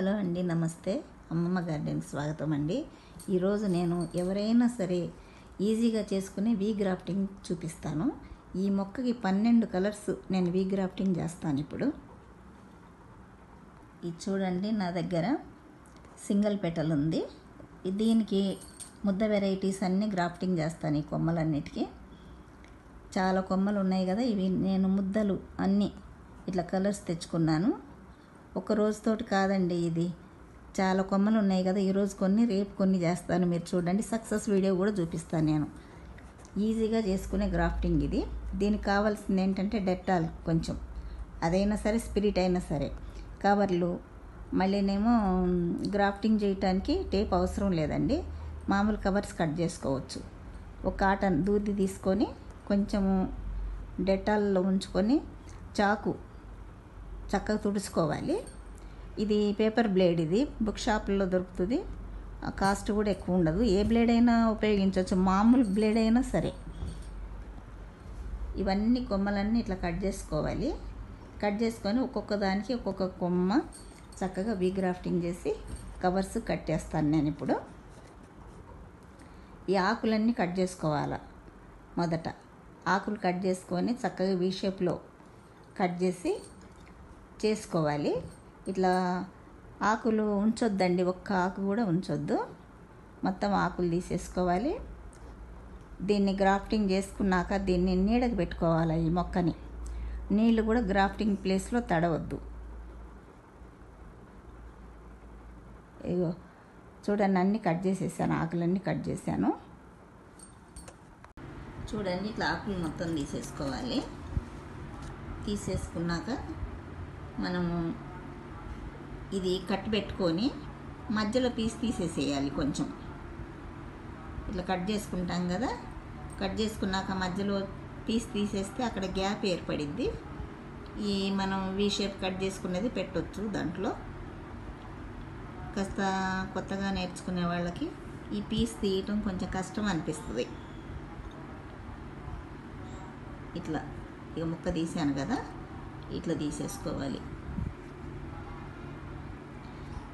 Hello అండి, నమస్తే. అమ్మమ్మ గార్డెన్కి స్వాగతం అండి. ఈరోజు నేను ఎవరైనా సరే ఈజీగా చేసుకునే వీ గ్రాఫ్టింగ్ చూపిస్తాను. ఈ మొక్కకి 12 కలర్స్ నేను వీ గ్రాఫ్టింగ్ చేస్తాను. ఇప్పుడు ఇది చూడండి, నా దగ్గర సింగిల్ పెటల్ ఉంది. దీనికి ముద్ద వెరైటీస్ అన్నీ గ్రాఫ్టింగ్ చేస్తాను. ఈ కొమ్మలన్నిటికీ చాలా కొమ్మలు ఉన్నాయి కదా, ఇవి నేను ముద్దలు అన్నీ ఇట్లా కలర్స్ తెచ్చుకున్నాను. ఒక రోజుతోటి కాదండి, ఇది చాలా కొమ్మలు ఉన్నాయి కదా, ఈరోజు కొన్ని రేపు కొన్ని చేస్తాను. మీరు చూడండి, సక్సెస్ వీడియో కూడా చూపిస్తాను నేను. ఈజీగా చేసుకునే గ్రాఫ్టింగ్ ఇది. దీనికి కావాల్సింది ఏంటంటే డెటాల్ కొంచెం, అదైనా సరే స్పిరిట్ అయినా సరే, కవర్లు. మళ్ళీనేమో గ్రాఫ్టింగ్ చేయటానికి టేప్ అవసరం లేదండి, మామూలు కవర్స్ కట్ చేసుకోవచ్చు. ఒక కాటన్ దూది తీసుకొని కొంచెము డెటాల్లో ఉంచుకొని చాకు చక్కగా తుడుచుకోవాలి. ఇది పేపర్ బ్లేడ్, ఇది బుక్ షాపుల్లో దొరుకుతుంది. కాస్ట్ కూడా ఎక్కువ ఉండదు. ఏ బ్లేడ్ అయినా ఉపయోగించవచ్చు, మామూలు బ్లేడ్ అయినా సరే. ఇవన్నీ కొమ్మలన్నీ ఇట్లా కట్ చేసుకోవాలి. కట్ చేసుకొని ఒక్కొక్క దానికి ఒక్కొక్క కొమ్మ చక్కగా వీ గ్రాఫ్టింగ్ చేసి కవర్స్ కట్టేస్తాను నేను. ఇప్పుడు ఈ ఆకులన్నీ కట్ చేసుకోవాలి. మొదట ఆకులు కట్ చేసుకొని చక్కగా వీ షేప్లో కట్ చేసి చేసుకోవాలి. ఇట్లా ఆకులు ఉంచొద్దండి, ఒక్క ఆకు కూడా ఉంచొద్దు, మొత్తం ఆకులు తీసేసుకోవాలి. దీన్ని గ్రాఫ్టింగ్ చేసుకున్నాక దీన్ని నీడకు పెట్టుకోవాలి. ఈ మొక్కని నీళ్ళు కూడా గ్రాఫ్టింగ్ ప్లేస్లో తడవద్దు. ఇగో చూడండి, అన్నీ కట్ చేసేసాను, ఆకులన్నీ కట్ చేశాను. చూడండి, ఇట్లా ఆకులు మొత్తం తీసేసుకోవాలి. తీసేసుకున్నాక మనము ఇది కట్ పెట్టుకొని మధ్యలో పీస్ తీసేసేయాలి. కొంచెం ఇట్లా కట్ చేసుకుంటాం కదా, కట్ చేసుకున్నాక మధ్యలో పీస్ తీసేస్తే అక్కడ గ్యాప్ ఏర్పడిద్ది. ఈ మనం వీ షేప్ కట్ చేసుకునేది పెట్టొచ్చు దాంట్లో. కాస్త కొత్తగా నేర్చుకునే వాళ్ళకి ఈ పీస్ తీయటం కొంచెం కష్టం అనిపిస్తుంది. ఇట్లా ఇక ముక్క తీసాను కదా, ఇట్లా తీసేసుకోవాలి.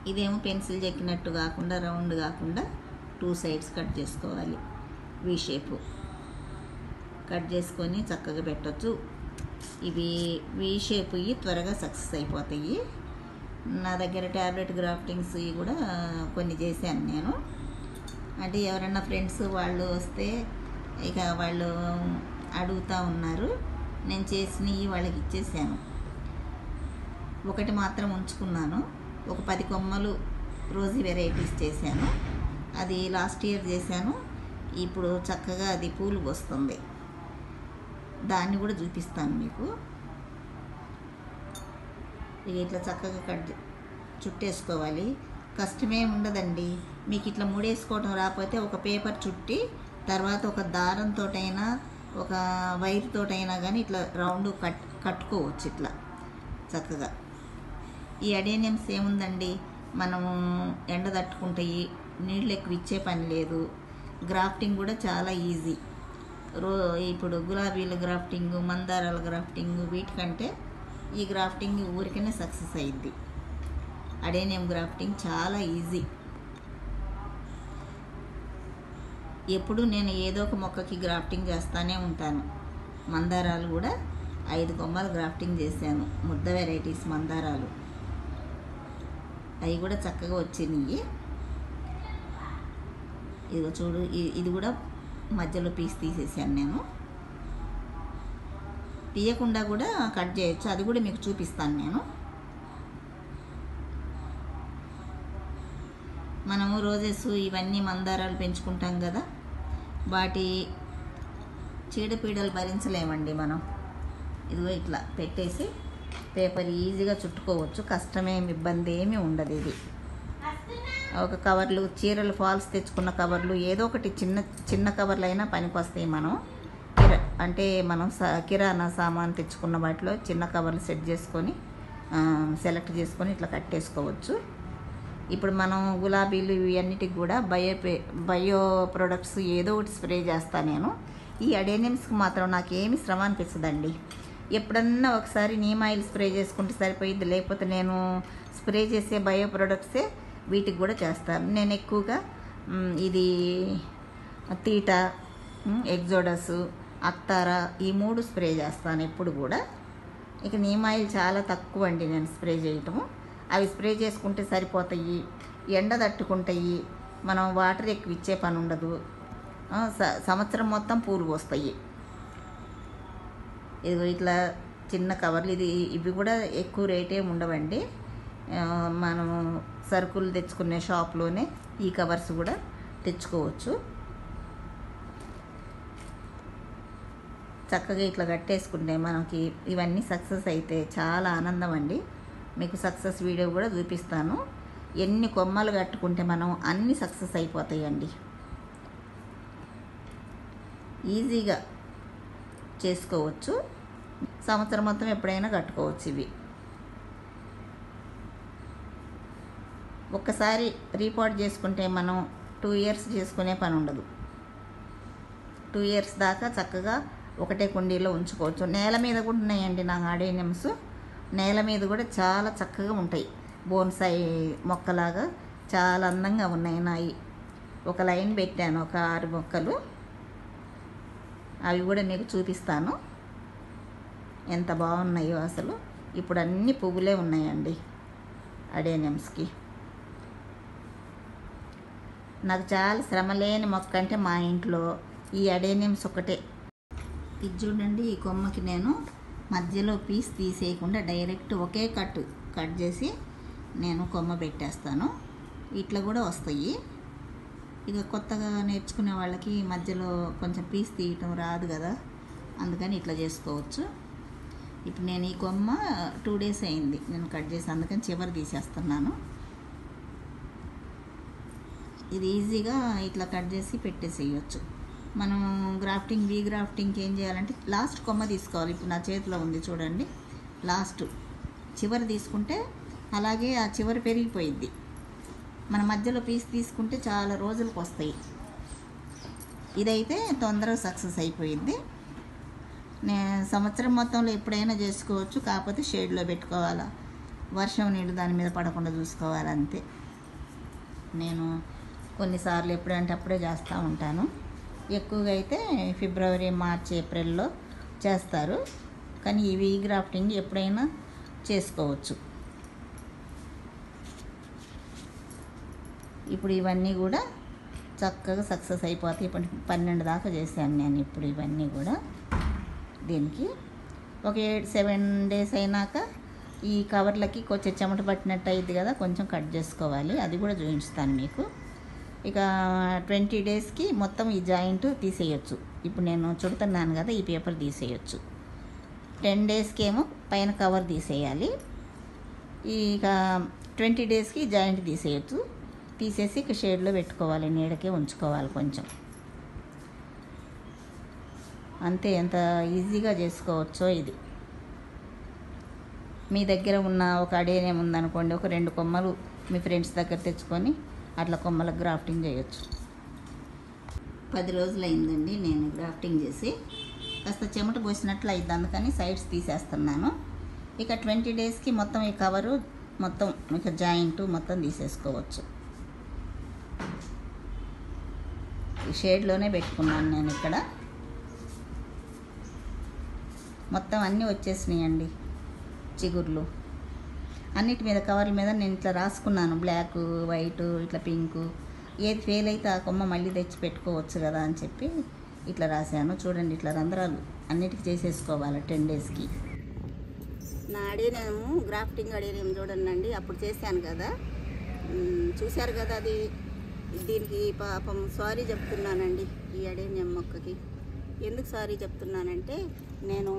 ఇదేమో పెన్సిల్ చెక్కినట్టు కాకుండా, రౌండ్ కాకుండా 2 సైడ్స్ కట్ చేసుకోవాలి. వీ షేపు కట్ చేసుకొని చక్కగా పెట్టచ్చు. ఇవి వీ షేప్ ఇవి త్వరగా సక్సెస్ అయిపోతాయి. నా దగ్గర ట్యాబ్లెట్ గ్రాఫ్టింగ్స్ కూడా కొన్ని చేశాను నేను. అంటే ఎవరైనా ఫ్రెండ్స్ వాళ్ళు వస్తే ఇక వాళ్ళు అడుగుతూ ఉన్నారు, నేను చేసినవి వాళ్ళకి ఇచ్చేసాను. ఒకటి మాత్రం ఉంచుకున్నాను. ఒక 10 కొమ్మలు రోజీ వెరైటీస్ చేశాను. అది లాస్ట్ ఇయర్ చేశాను. ఇప్పుడు చక్కగా అది పూలు వస్తుంది. దాన్ని కూడా చూపిస్తాను మీకు. ఇట్లా చక్కగా చుట్టేసుకోవాలి. కష్టమే ఉండదండి. మీకు ఇట్లా ముడేసుకోవడం రాకపోతే ఒక పేపర్ చుట్టి తర్వాత ఒక దారంతోటైనా ఒక వైర్ తోటైనా కానీ ఇట్లా రౌండ్ కట్టుకోవచ్చు ఇట్లా చక్కగా. ఈ అడేనియమ్స్ ఏముందండి, మనము ఎండ తట్టుకుంటాయి, నీళ్ళు ఎక్కువ ఇచ్చే పని లేదు. గ్రాఫ్టింగ్ కూడా చాలా ఈజీ. ఇప్పుడు గులాబీల గ్రాఫ్టింగ్, మందారాల గ్రాఫ్టింగ్ వీటికంటే ఈ గ్రాఫ్టింగ్ ఊరికనే సక్సెస్ అయ్యిద్ది. అడేనియం గ్రాఫ్టింగ్ చాలా ఈజీ. ఎప్పుడు నేను ఏదో ఒక మొక్కకి గ్రాఫ్టింగ్ చేస్తూనే ఉంటాను. మందారాలు కూడా 5 కొమ్మలు గ్రాఫ్టింగ్ చేశాను, ముద్ద వెరైటీస్ మందారాలు. అవి కూడా చక్కగా వచ్చినాయి. ఇదిగో చూడు, ఇది కూడా మధ్యలో పీస్ తీసేసాను నేను. తీయకుండా కూడా కట్ చేయొచ్చు, అది కూడా మీకు చూపిస్తాను నేను. మనము రోజెస్ ఇవన్నీ మందారాలు పెంచుకుంటాం కదా, వాటి చీడపీడలు భరించలేమండి మనం. ఇదిగో ఇట్లా పెట్టేసి పేపర్ ఈజీగా చుట్టుకోవచ్చు, కష్టమేమి ఇబ్బంది ఏమీ ఉండదు. ఇది ఒక కవర్లు, చీరలు ఫాల్స్ తెచ్చుకున్న కవర్లు, ఏదో ఒకటి చిన్న చిన్న కవర్లు అయినా పనికొస్తాయి. మనం మనం కిరాణా సామాన్ తెచ్చుకున్న వాటిలో చిన్న కవర్లు సెలెక్ట్ చేసుకొని ఇట్లా కట్టేసుకోవచ్చు. ఇప్పుడు మనం గులాబీలు ఇవన్నిటికి కూడా బయో ప్రొడక్ట్స్ ఏదో ఒకటి స్ప్రే చేస్తాను నేను. ఈ అడేనియమ్స్కి మాత్రం నాకేమి శ్రమ అనిపిస్తుందండి. ఎప్పుడన్నా ఒకసారి నీమ్ ఆయిల్ స్ప్రే చేసుకుంటే సరిపోయింది, లేకపోతే నేను స్ప్రే చేసే బయో ప్రొడక్ట్సే వీటికి కూడా చేస్తాను. నేను ఎక్కువగా ఇది తీటా, ఎగ్జోడస్, అక్తారా ఈ 3 స్ప్రే చేస్తాను ఎప్పుడు కూడా. ఇక నీమ్ ఆయిల్ చాలా తక్కువ అండి నేను స్ప్రే చేయటము. అవి స్ప్రే చేసుకుంటే సరిపోతాయి, ఎండ తట్టుకుంటాయి, మనం వాటర్ ఎక్కువ ఇచ్చే పని ఉండదు, సంవత్సరం మొత్తం పూలు వస్తాయి. ఇది ఇట్లా చిన్న కవర్లు, ఇవి కూడా ఎక్కువ రేటే ఉండవండి. మనం సరుకులు తెచ్చుకునే షాప్లోనే ఈ కవర్స్ కూడా తెచ్చుకోవచ్చు. చక్కగా ఇట్లా కట్టేసుకుంటే మనకి ఇవన్నీ సక్సెస్ అయితే చాలా ఆనందం అండి. మీకు సక్సెస్ వీడియో కూడా చూపిస్తాను. ఎన్ని కొమ్మలు కట్టుకుంటే మనం అన్నీ సక్సెస్ అయిపోతాయండి. ఈజీగా చేసుకోవచ్చు, సంవత్సరం మొత్తం ఎప్పుడైనా కట్టుకోవచ్చు. ఇవి ఒక్కసారి రీపాట్ చేసుకుంటే మనం 2 ఇయర్స్ చేసుకునే పని ఉండదు. 2 ఇయర్స్ దాకా చక్కగా ఒకటే కుండీలో ఉంచుకోవచ్చు. నేల మీద కూడా ఉన్నాయండి నా అడేనియమ్స్. నేల మీద కూడా చాలా చక్కగా ఉంటాయి, బోన్సాయి మొక్కలాగా చాలా అందంగా ఉన్నాయి నాయి. ఒక లైన్ పెట్టాను, ఒక 6 మొక్కలు. అవి కూడా మీకు చూపిస్తాను ఎంత బాగున్నాయో అసలు. ఇప్పుడు అన్ని పువ్వులే ఉన్నాయండి అడేనియమ్స్కి. నాకు చాలా శ్రమ లేని మొక్క అంటే మా ఇంట్లో ఈ అడేనియమ్స్ ఒకటే. ఇది చూడండి, ఈ కొమ్మకి నేను మధ్యలో పీస్ తీసేయకుండా డైరెక్ట్ ఒకే కట్ చేసి నేను కొమ్మ పెట్టేస్తాను. ఇట్లా కూడా వస్తాయి. ఇక కొత్తగా నేర్చుకునే వాళ్ళకి మధ్యలో కొంచెం పీస్ తీయటం రాదు కదా, అందుకని ఇట్లా చేసుకోవచ్చు. ఇప్పుడు నేను ఈ కొమ్మ 2 డేస్ అయింది నేను కట్ చేసి, అందుకని చివరి తీసేస్తున్నాను. ఇది ఈజీగా ఇట్లా కట్ చేసి పెట్టేసేయచ్చు. మనం వీ గ్రాఫ్టింగ్కి ఏం చేయాలంటే లాస్ట్ కొమ్మ తీసుకోవాలి. ఇప్పుడు నా చేతిలో ఉంది చూడండి, లాస్ట్ చివరి తీసుకుంటే అలాగే ఆ చివరి పెరిగిపోయిద్ది. మన మధ్యలో పీస్ తీసుకుంటే చాలా రోజులకు వస్తాయి. ఇదైతే తొందరగా సక్సెస్ అయిపోయిద్ది. సంవత్సరం మొత్తంలో ఎప్పుడైనా చేసుకోవచ్చు, కాకపోతే షేడ్లో పెట్టుకోవాలా, వర్షం నీళ్ళు దాని మీద పడకుండా చూసుకోవాలి అంతే. నేను కొన్నిసార్లు ఎప్పుడంటే అప్పుడే చేస్తూ ఉంటాను. ఎక్కువగా అయితే ఫిబ్రవరి, మార్చి, ఏప్రిల్లో చేస్తారు. కానీ ఈ వీ గ్రాఫ్టింగ్ ఎప్పుడైనా చేసుకోవచ్చు. ఇప్పుడు ఇవన్నీ కూడా చక్కగా సక్సెస్ అయిపోతాయి. ఇప్పుడు 12 దాకా చేశాను నేను ఇప్పుడు ఇవన్నీ కూడా. దీనికి ఒక 7 డేస్ అయినాక ఈ కవర్లకి కొంచెం చెమట పట్టినట్టు అయింది కదా, కొంచెం కట్ చేసుకోవాలి. అది కూడా చూపిస్తాను మీకు. ఇక 20 డేస్కి మొత్తం ఈ జాయింట్ తీసేయచ్చు. ఇప్పుడు నేను చుడుతున్నాను కదా, ఈ పేపర్ తీసేయచ్చు. 10 డేస్కి ఏమో పైన కవర్ తీసేయాలి. ఇక 20 డేస్కి జాయింట్ తీసేయచ్చు. తీసేసి ఇక షేడ్లో పెట్టుకోవాలి, నీడకే ఉంచుకోవాలి కొంచెం. అంతే, ఎంత ఈజీగా చేసుకోవచ్చో ఇది. మీ దగ్గర ఉన్న ఒక అడేనియం ఉందనుకోండి, ఒక 2 కొమ్మలు మీ ఫ్రెండ్స్ దగ్గర తెచ్చుకొని అట్లా కొమ్మలకు గ్రాఫ్టింగ్ చేయొచ్చు. 10 రోజులు అయిందండి నేను గ్రాఫ్టింగ్ చేసి. కాస్త చెమట పోసినట్లు అయింది, అందుకని సైడ్స్ తీసేస్తున్నాను. ఇక 20 డేస్కి మొత్తం ఈ కవరు మొత్తం ఇక జాయింట్ మొత్తం తీసేసుకోవచ్చు. ఈ షేడ్లోనే పెట్టుకున్నాను నేను. ఇక్కడ మొత్తం అన్నీ వచ్చేసినాయండి చిగుర్లు. అన్నిటి మీద కవర్ల మీద నేను ఇట్లా రాసుకున్నాను, బ్లాక్, వైట్, ఇట్లా పింకు. ఏది ఫెయిల్ అయితే ఆ కొమ్మ మళ్ళీ తెచ్చి పెట్టుకోవచ్చు కదా అని చెప్పి ఇట్లా రాశాను. చూడండి, ఇట్లా రంధ్రాలు అన్నిటికీ చేసేసుకోవాలి 10 డేస్కి. నా అడేనియం గ్రాఫ్టింగ్ అడేనియం చూడండి, అప్పుడు చేశాను కదా, చూశారు కదా. అది దీనికి పాపం సారీ చెప్తున్నానండి. ఈ అడేనియం మొక్కకి ఎందుకు సారీ చెప్తున్నానంటే, నేను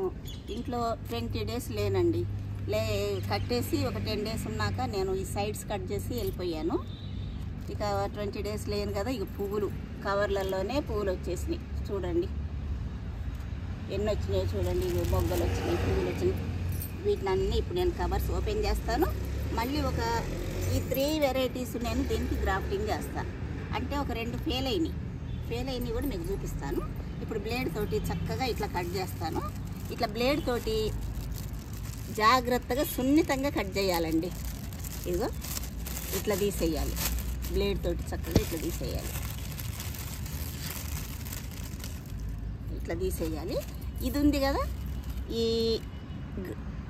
ఇంట్లో 20 డేస్ లేనండి. కట్టేసి ఒక 10 డేస్ ఉన్నాక నేను ఈ సైడ్స్ కట్ చేసి వెళ్ళిపోయాను. ఇక 20 డేస్ లేను కదా, ఇక పువ్వులు కవర్లలోనే పువ్వులు వచ్చేసినాయి. చూడండి ఎన్ని వచ్చినాయి చూడండి, ఇవి బొగ్గలు వచ్చినాయి, పువ్వులు వచ్చినాయి. వీటిని అన్నీ ఇప్పుడు నేను కవర్స్ ఓపెన్ చేస్తాను. మళ్ళీ ఈ 3 వెరైటీస్ నేను దీనికి గ్రాఫ్టింగ్ చేస్తాను. అంటే ఒక 2 ఫెయిల్ అయినాయి కూడా మీకు చూపిస్తాను. ఇప్పుడు బ్లేడ్ తోటి చక్కగా ఇట్లా కట్ చేస్తాను. ఇట్లా బ్లేడ్ తోటి జాగ్రత్తగా సున్నితంగా కట్ చేయాలండి. ఇదిగో ఇట్లా తీసేయాలి, బ్లేడ్ తోటి చక్కగా ఇట్లా తీసేయాలి, ఇట్లా తీసేయాలి. ఇది ఉంది కదా,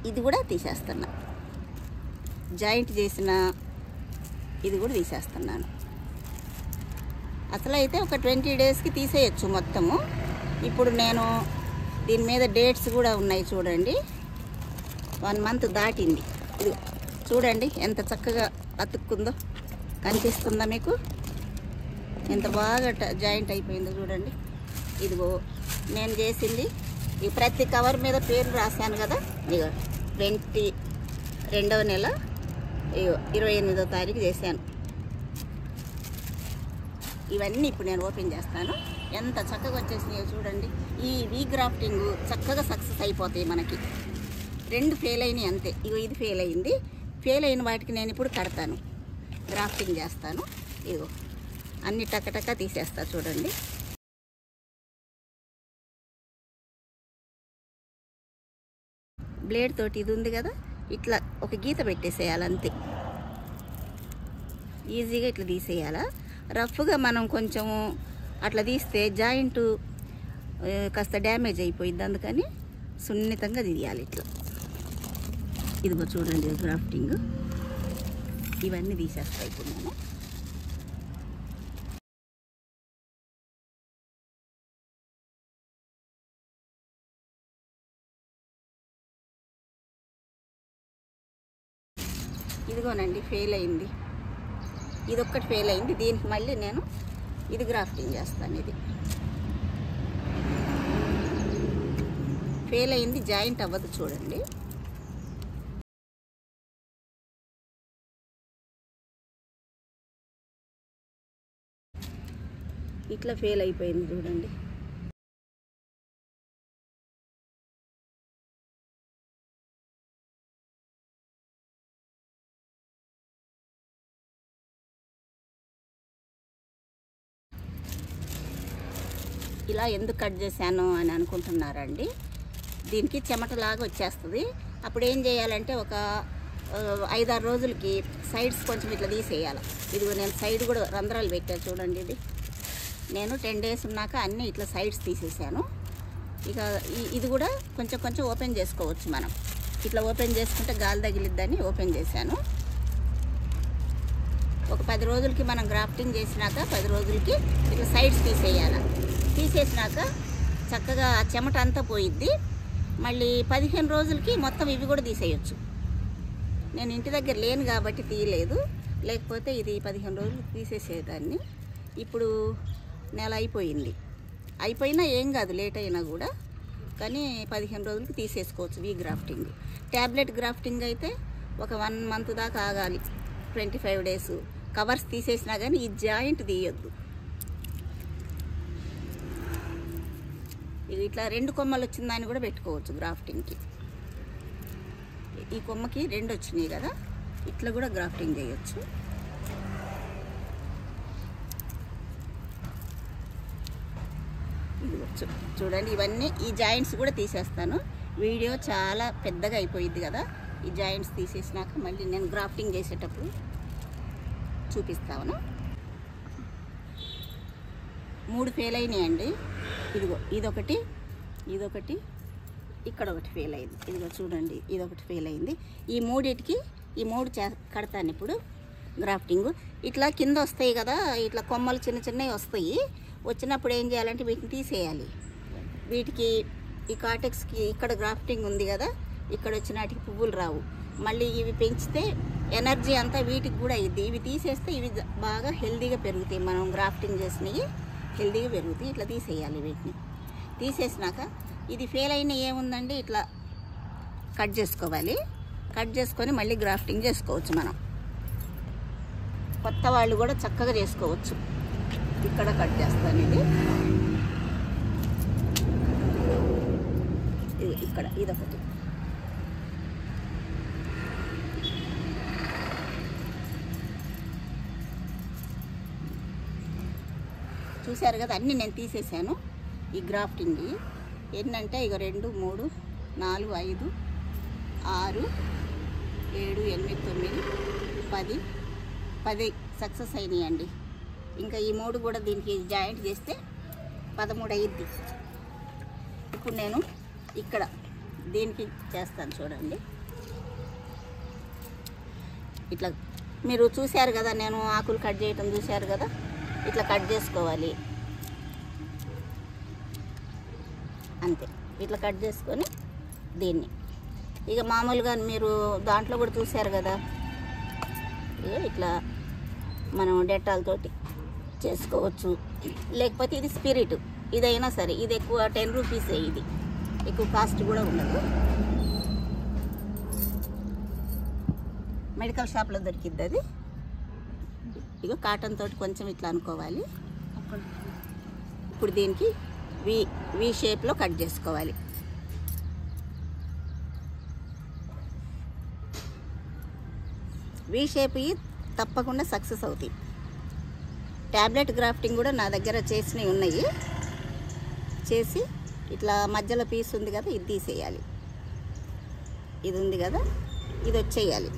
ఇది కూడా తీసేస్తున్నా, జాయింట్ చేసిన ఇది కూడా తీసేస్తున్నాను. అసలు అయితే ఒక 20 డేస్కి తీసేయచ్చు మొత్తము. ఇప్పుడు నేను దీని మీద డేట్స్ కూడా ఉన్నాయి చూడండి, 1 మంత్ దాటింది. ఇది చూడండి ఎంత చక్కగా అతుక్కుందో, కనిపిస్తుందా మీకు? ఎంత బాగా జాయింట్ అయిపోయిందో చూడండి. ఇదిగో నేను చేసింది ఈ ప్రతి కవర్ మీద పేరు రాశాను కదా, ఇగో 22వ నెల 28వ తారీఖు చేశాను. ఇవన్నీ ఇప్పుడు నేను ఓపెన్ చేస్తాను. ఎంత చక్కగా వచ్చేసినాయో చూడండి. ఈ వీ గ్రాఫ్టింగ్ చక్కగా సక్సెస్ అయిపోతాయి మనకి. 2 ఫెయిల్ అయినాయి అంతే. ఇగో ఇది ఫెయిల్ అయింది. ఫెయిల్ అయిన వాటికి నేను ఇప్పుడు కడతాను, గ్రాఫ్టింగ్ చేస్తాను. ఇగో అన్ని టకటక తీసేస్తా చూడండి. బ్లేడ్ తోటి ఇది ఉంది కదా, ఇట్లా ఒక గీత పెట్టేసేయాలి అంతే. ఈజీగా ఇట్లా తీసేయాలా. రఫ్గా మనం కొంచెము అట్లా తీస్తే జాయింట్ కాస్త డ్యామేజ్ అయిపోయింది, అందుకని సున్నితంగా తీయాలి ఇట్లా. ఇదిగో చూడండి గ్రాఫ్టింగ్, ఇవన్నీ తీసేస్తా ఇప్పుడు నేను. ఇదిగోనండి ఫెయిల్ అయింది, ఇదొక్కటి ఫెయిల్ అయింది. దీనికి మళ్ళీ నేను ఇది గ్రాఫ్టింగ్ చేస్తాను. ఇది ఫెయిల్ అయింది, జాయింట్ అవ్వదు చూడండి. ఇట్లా ఫెయిల్ అయిపోయింది చూడండి. ఇలా ఎందుకు కట్ చేశాను అని అనుకుంటున్నారండి. దీనికి చెమటలాగా వచ్చేస్తుంది. అప్పుడు ఏం చేయాలంటే ఒక 5-6 రోజులకి సైడ్స్ కొంచెం ఇట్లా తీసేయాలి. ఇదిగో నేను సైడ్ కూడా రంధ్రాలు పెట్టాను చూడండి. ఇది నేను 10 డేస్ ఉన్నాక అన్నీ ఇట్లా సైడ్స్ తీసేసాను. ఇక ఇది కూడా కొంచెం కొంచెం ఓపెన్ చేసుకోవచ్చు మనం. ఇట్లా ఓపెన్ చేసుకుంటే గాలి తగిలిద్దని ఓపెన్ చేశాను. ఒక 10 రోజులకి మనం గ్రాఫ్టింగ్ చేసినాక 10 రోజులకి ఇట్లా సైడ్స్ తీసేయాలి. తీసేసినాక చక్కగా చెమట అంతా పోయిద్ది. మళ్ళీ 15 రోజులకి మొత్తం ఇవి కూడా తీసేయచ్చు. నేను ఇంటి దగ్గర లేను కాబట్టి తీయలేదు, లేకపోతే ఇది 15 రోజులు తీసేసేదాన్ని. ఇప్పుడు నెల అయిపోయింది, అయిపోయినా ఏం కాదు, లేట్ అయినా కూడా. కానీ 15 రోజులకి తీసేసుకోవచ్చు వీ గ్రాఫ్టింగ్. ట్యాబ్లెట్ గ్రాఫ్టింగ్ అయితే ఒక 1 మంత్ దాకా ఆగాలి, 25 డేస్. కవర్స్ తీసేసినా కానీ ఈ జాయింట్ తీయొద్దు. ఇది ఇట్లా 2 కొమ్మలు వచ్చిందని కూడా పెట్టుకోవచ్చు గ్రాఫ్టింగ్కి. ఈ కొమ్మకి 2 వచ్చినాయి కదా, ఇట్లా కూడా గ్రాఫ్టింగ్ చేయొచ్చు. ఇది చూడండి, ఇవన్నీ ఈ జాయింట్స్ కూడా తీసేస్తాను. వీడియో చాలా పెద్దగా అయిపోయింది కదా, ఈ జాయింట్స్ తీసేసినాక మళ్ళీ నేను గ్రాఫ్టింగ్ చేసేటప్పుడు చూపిస్తాను. 3 ఫెయిల్ అయినాయండి. ఇదిగో ఇదొకటి, ఇక్కడ ఒకటి ఫెయిల్ అయింది. ఇదిగో చూడండి, ఇదొకటి ఫెయిల్ అయింది. ఈ 3 కడతాను ఇప్పుడు గ్రాఫ్టింగ్. ఇట్లా కింద వస్తాయి కదా, ఇట్లా కొమ్మలు చిన్న చిన్నవి వస్తాయి. వచ్చినప్పుడు ఏం చేయాలంటే వీటిని తీసేయాలి. వీటికి ఈ కాటెక్స్కి ఇక్కడ గ్రాఫ్టింగ్ ఉంది కదా, ఇక్కడ వచ్చినాటికి పువ్వులు రావు. మళ్ళీ ఇవి పెంచితే ఎనర్జీ అంతా వీటికి కూడా అయ్యిద్ది. ఇవి తీసేస్తే ఇవి బాగా హెల్దీగా పెరుగుతాయి. మనం గ్రాఫ్టింగ్ చేసినవి హెల్దీగా పెరుగుతాయి. ఇట్లా తీసేయాలి. వీటిని తీసేసినాక ఇది ఫెయిల్ అయిన ఏముందండి, ఇట్లా కట్ చేసుకోవాలి. కట్ చేసుకొని మళ్ళీ గ్రాఫ్టింగ్ చేసుకోవచ్చు. మనం కొత్త వాళ్ళు కూడా చక్కగా చేసుకోవచ్చు. ఇక్కడ కట్ చేస్తాను. ఇది ఇక్కడ ఇదొకటి. చూశారు కదా, అన్నీ నేను తీసేసాను. ఈ గ్రాఫ్టింగ్ ఏంటంటే ఇక 2, 3, 4, 5, 6, 7, 8, 9, 10 సక్సెస్ అయినాయండి. ఇంకా ఈ 3 కూడా దీనికి జాయింట్ చేస్తే 13 అయ్యిద్ది. ఇప్పుడు నేను ఇక్కడ దీనికి చేస్తాను చూడండి. ఇట్లా మీరు చూశారు కదా, నేను ఆకులు కట్ చేయటం చూశారు కదా, ఇట్లా కట్ చేసుకోవాలి అంతే. ఇట్లా కట్ చేసుకొని దీన్ని ఇక మామూలుగా మీరు దాంట్లో కూడా చూశారు కదా, ఇట్లా మనం డెటాల్ తోటి చేసుకోవచ్చు. లేకపోతే ఇది స్పిరిట్, ఇదైనా సరే. ఇది ఎక్కువ 10 రూపీసే, ఇది ఎక్కువ కాస్ట్ కూడా ఉండదు. మెడికల్ షాప్లో దొరికిద్ది అది. ఇక కాటన్ తోటి కొంచెం ఇట్లా అనుకోవాలి. ఇప్పుడు దీనికి వి షేప్లో కట్ చేసుకోవాలి. వి షేప్ తప్పకుండా సక్సెస్ అవుతాయి. ట్యాబ్లెట్ గ్రాఫ్టింగ్ కూడా నా దగ్గర చేసినవి ఉన్నాయి. చేసి ఇట్లా మధ్యలో పీస్ ఉంది కదా, ఇది తీసేయాలి. ఇది ఉంది కదా, ఇది వచ్చేయాలి.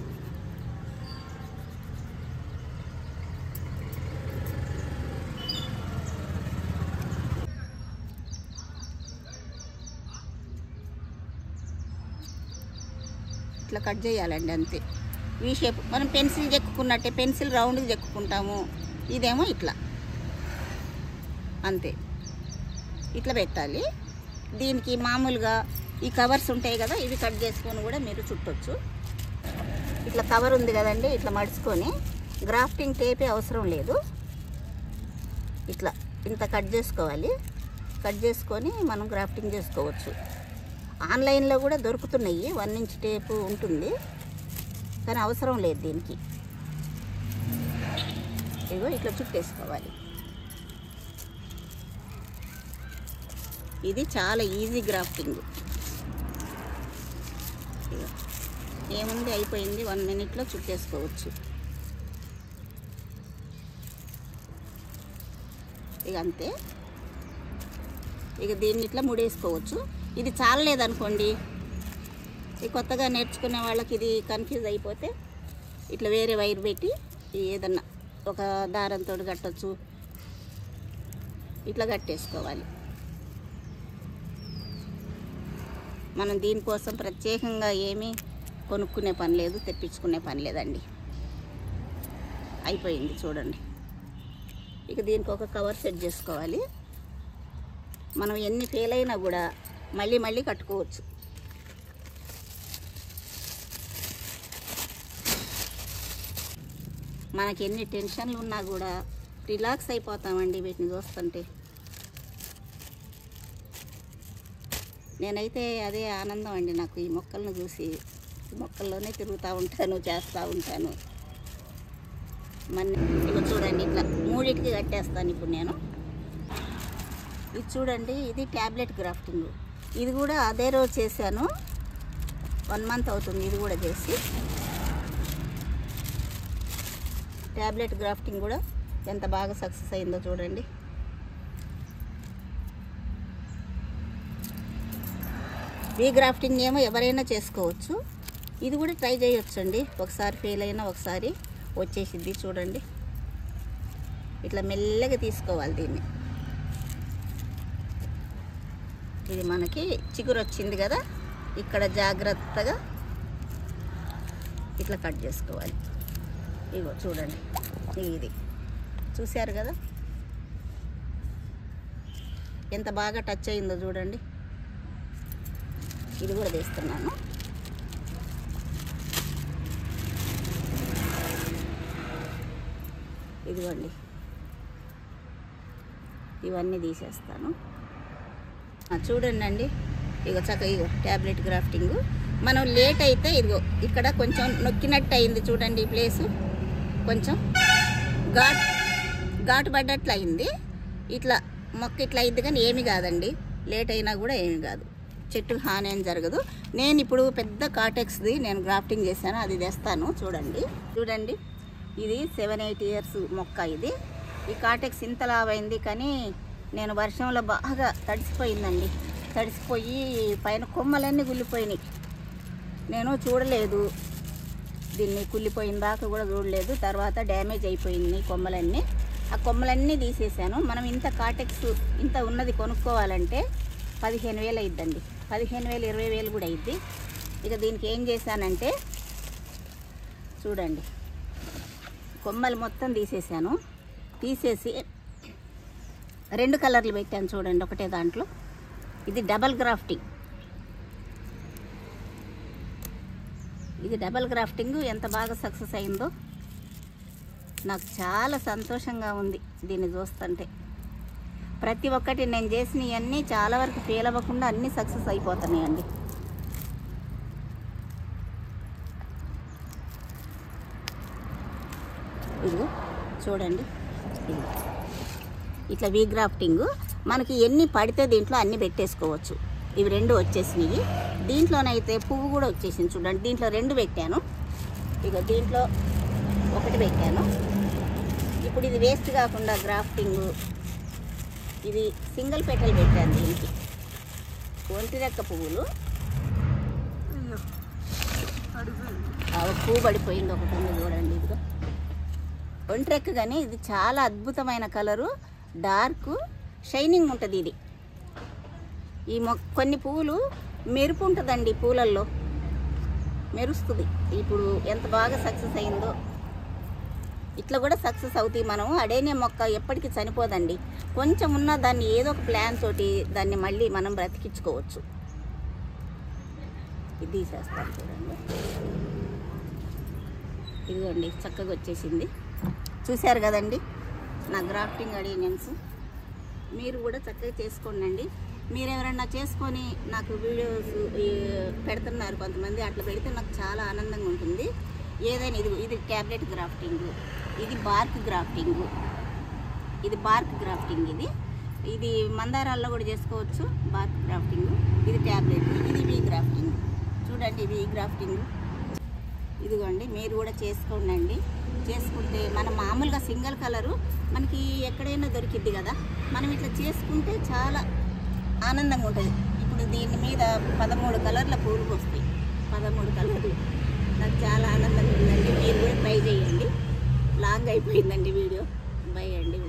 ఇట్లా కట్ చేయాలండి అంతే. వీ షేప్ మనం పెన్సిల్ చెక్కున్నట్టే, పెన్సిల్ రౌండ్కి చెక్కుకుంటాము. ఇదేమో ఇట్లా అంతే, ఇట్లా పెట్టాలి. దీనికి మామూలుగా ఈ కవర్స్ ఉంటాయి కదా, ఇవి కట్ చేసుకొని కూడా మీరు చుట్టొచ్చు. ఇట్లా కవర్ ఉంది కదండి, ఇట్లా మడుచుకొని గ్రాఫ్టింగ్ టేపే అవసరం లేదు. ఇట్లా ఇంత కట్ చేసుకోవాలి. కట్ చేసుకొని మనం గ్రాఫ్టింగ్ చేసుకోవచ్చు. ఆన్లైన్లో కూడా దొరుకుతున్నాయి, 1 ఇంచ్ టేపు ఉంటుంది, కానీ అవసరం లేదు దీనికి. ఇగో ఇట్లా చుట్టేసుకోవాలి. ఇది చాలా ఈజీ గ్రాఫ్టింగ్. ఏముంది, అయిపోయింది. 1 మినిట్లో చుట్టేసుకోవచ్చు. ఇక అంతే. ఇక దీన్ని ఇట్లా ముడేసుకోవచ్చు. ఇది చాలలేదనుకోండి, ఈ కొత్తగా నేర్చుకునే వాళ్ళకి ఇది కన్ఫ్యూజ్ అయిపోతే ఇట్లా వేరే వైర్ పెట్టి ఏదన్నా ఒక దారంతో కట్టచ్చు. ఇట్లా కట్టేసుకోవాలి. మనం దీనికోసం ప్రత్యేకంగా ఏమీ కొనుక్కునే పని లేదు, తెప్పించుకునే పని లేదండి. అయిపోయింది చూడండి. ఇక దీనికి ఒక కవర్ సెట్ చేసుకోవాలి. మనం ఎన్ని ఫెయిల్ అయినా కూడా మళ్ళీ మళ్ళీ కట్టుకోవచ్చు. మనకి ఎన్ని టెన్షన్లు ఉన్నా కూడా రిలాక్స్ అయిపోతామండి వీటిని చూస్తుంటే. నేనైతే అదే ఆనందం అండి నాకు, ఈ మొక్కలను చూసి. ఈ మొక్కల్లోనే తిరుగుతూ ఉంటాను, చేస్తూ ఉంటాను. ఇక చూడండి, ఇట్లా 3టికి కట్టేస్తాను ఇప్పుడు నేను. ఇది చూడండి, ఇది ట్యాబ్లెట్ గ్రాఫ్టింగ్. ఇది కూడా అదే రోజు చేశాను, 1 మంత్ అవుతుంది ఇది కూడా చేసి. ట్యాబ్లెట్ గ్రాఫ్టింగ్ కూడా ఎంత బాగా సక్సెస్ అయిందో చూడండి. వీ గ్రాఫ్టింగ్ ఏమో ఎవరైనా చేసుకోవచ్చు. ఇది కూడా ట్రై చేయొచ్చండి. ఒకసారి ఫెయిల్ అయినా ఒకసారి వచ్చేసిద్ది. చూడండి, ఇట్లా మెల్లగా తీసుకోవాలి దీన్ని. ఇది మనకి చిగురు వచ్చింది కదా, ఇక్కడ జాగ్రత్తగా ఇట్లా కట్ చేసుకోవాలి. ఇగో చూడండి, ఇది చూశారు కదా ఎంత బాగా టచ్ అయిందో చూడండి. ఇది కూడా తీస్తున్నాను. ఇదిగోండి, ఇవన్నీ తీసేస్తాను. చూడండి అండి, ఇగో ఇగో ట్యాబ్లెట్ గ్రాఫ్టింగ్. మనం లేట్ అయితే ఇదిగో ఇక్కడ కొంచెం నొక్కినట్టు అయింది చూడండి. ఈ ప్లేసు కొంచెం ఘాటు పడ్డట్లు అయింది. ఇట్లా మొక్క ఇట్లా అయింది, కానీ ఏమి కాదండి. లేట్ అయినా కూడా ఏమి కాదు, చెట్టుకు హాని ఏం జరగదు. నేను ఇప్పుడు పెద్ద కాటెక్స్ది నేను గ్రాఫ్టింగ్ చేశాను, అది తెస్తాను. చూడండి ఇది 7-8 ఇయర్స్ మొక్క. ఇది ఈ కాటెక్స్ ఇంత లావైంది, కానీ నేను వర్షంలో బాగా తడిసిపోయిందండి. తడిసిపోయి పైన కొమ్మలన్నీ కుళ్ళిపోయినాయి. నేను చూడలేదు, దీన్ని కుళ్ళిపోయిన దాకా కూడా చూడలేదు. తర్వాత డ్యామేజ్ అయిపోయింది కొమ్మలన్నీ. ఆ కొమ్మలన్నీ తీసేసాను. మనం ఇంత కాటెక్స్ ఇంత ఉన్నది కొనుక్కోవాలంటే 15,000 అయిద్దండి. 15,000 20,000 కూడా అయిద్ది. ఇక దీనికి ఏం చేశానంటే చూడండి, కొమ్మలు మొత్తం తీసేసాను. తీసేసి 2 కలర్లు పెట్టాను చూడండి ఒకటే దాంట్లో. ఇది డబల్ గ్రాఫ్టింగ్. ఇది డబల్ గ్రాఫ్టింగ్ ఎంత బాగా సక్సెస్ అయిందో నాకు చాలా సంతోషంగా ఉంది దీన్ని చూస్తుంటే. ప్రతి ఒక్కటి నేను చేసినవన్నీ చాలా వరకు ఫెయిల్ అవ్వకుండా అన్నీ సక్సెస్ అయిపోతున్నాయండి. ఇది చూడండి, ఇది ఇట్లా వీ గ్రాఫ్టింగ్. మనకి ఎన్ని పడితే దీంట్లో అన్నీ పెట్టేసుకోవచ్చు. ఇవి 2 వచ్చేసినాయి. దీంట్లోనైతే పువ్వు కూడా వచ్చేసింది చూడండి. దీంట్లో 2 పెట్టాను. ఇక దీంట్లో 1 పెట్టాను. ఇప్పుడు ఇది వేస్ట్ కాకుండా గ్రాఫ్టింగ్, ఇది సింగిల్ పెటల్ పెట్టాను. దీనికి ఒంటి రెక్క పువ్వులు. ఒక పువ్వు పడిపోయింది, ఒకటి ఉంది చూడండి. ఇదిగో ఒంటి రెక్క. కానీ ఇది చాలా అద్భుతమైన కలరు, డార్క్ షైనింగ్ ఉంటుంది. ఇది ఈ కొన్ని పువ్వులు మెరుపు ఉంటుందండి, పూలల్లో మెరుస్తుంది. ఇప్పుడు ఎంత బాగా సక్సెస్ అయిందో. ఇట్లా కూడా సక్సెస్ అవుతాయి. మనం అడేనే మొక్క ఎప్పటికీ చనిపోదండి. కొంచెం ఉన్న దాన్ని ఏదో ఒక ప్లాన్ తోటి దాన్ని మళ్ళీ మనం బ్రతికించుకోవచ్చు. ఇది తీసేస్తాను చూడండి. ఇదిగోండి చక్కగా వచ్చేసింది. చూశారు కదండి నా గ్రాఫ్టింగ్ అడేనియన్స్. మీరు కూడా చక్కగా చేసుకోండి. మీరు ఎవరన్నా చేసుకొని నాకు వీడియోస్ పెడుతున్నారు కొంతమంది, అట్లా పెడితే నాకు చాలా ఆనందంగా ఉంటుంది. ఏదైనా ఇది ట్యాబ్లెట్ గ్రాఫ్టింగ్, ఇది బార్క్ గ్రాఫ్టింగ్, ఇది బార్క్ గ్రాఫ్టింగ్. ఇది మందారాల్లో కూడా చేసుకోవచ్చు బార్క్ గ్రాఫ్టింగ్. ఇది ట్యాబ్లెట్, ఇది వీ గ్రాఫ్టింగ్. చూడండి వీ గ్రాఫ్టింగ్. ఇదిగోండి మీరు కూడా చేసుకోండి. చేసుకుంటే మనం మామూలుగా సింగిల్ కలరు మనకి ఎక్కడైనా దొరికిద్ది కదా, మనం ఇట్లా చేసుకుంటే చాలా ఆనందంగా ఉంటుంది. ఇప్పుడు దీని మీద 13 కలర్ల పూలు వస్తాయి. 13 కలర్లు. నాకు చాలా ఆనందంగా ఉందండి. మీరు కూడా ట్రై చేయండి. లాంగ్ అయిపోయిందండి వీడియో. బై అండి.